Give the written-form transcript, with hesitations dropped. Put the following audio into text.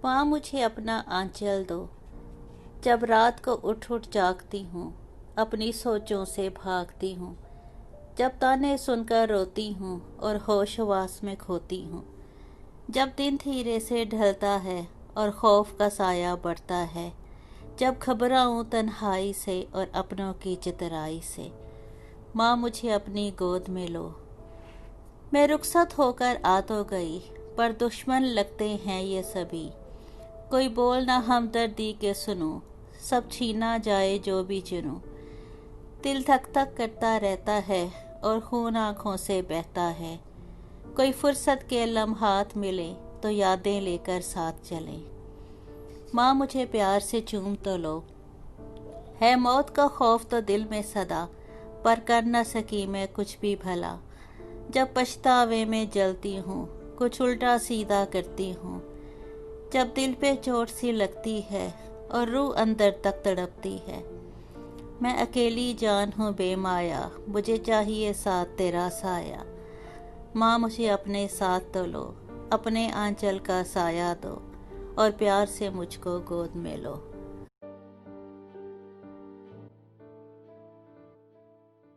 माँ मुझे अपना आंचल दो। जब रात को उठ उठ जागती हूँ, अपनी सोचों से भागती हूँ। जब ताने सुनकर रोती हूँ और होशवास में खोती हूँ। जब दिन धीरे से ढलता है और खौफ का साया बढ़ता है। जब घबराऊँ तन्हाई से और अपनों की चितराई से। माँ मुझे अपनी गोद में लो। मैं रुखसत होकर आ तो गई, पर दुश्मन लगते हैं ये सभी। कोई बोल ना हमदर्दी के सुनो, सब छीना जाए जो भी चुनूं। दिल धक धक करता रहता है और खून आँखों से बहता है। कोई फुर्सत के लम्हात मिले तो यादें लेकर साथ चलें। माँ मुझे प्यार से चूम तो लो। है मौत का खौफ तो दिल में सदा, पर कर न सकी मैं कुछ भी भला। जब पछतावे में जलती हूँ, कुछ उल्टा सीधा करती हूँ। जब दिल पे चोट सी लगती है और रूह अंदर तक तड़पती है। मैं अकेली जान हूँ बेमाया, मुझे चाहिए साथ तेरा साया। माँ मुझे अपने साथ तो लो, अपने आंचल का साया दो और प्यार से मुझको गोद में लो।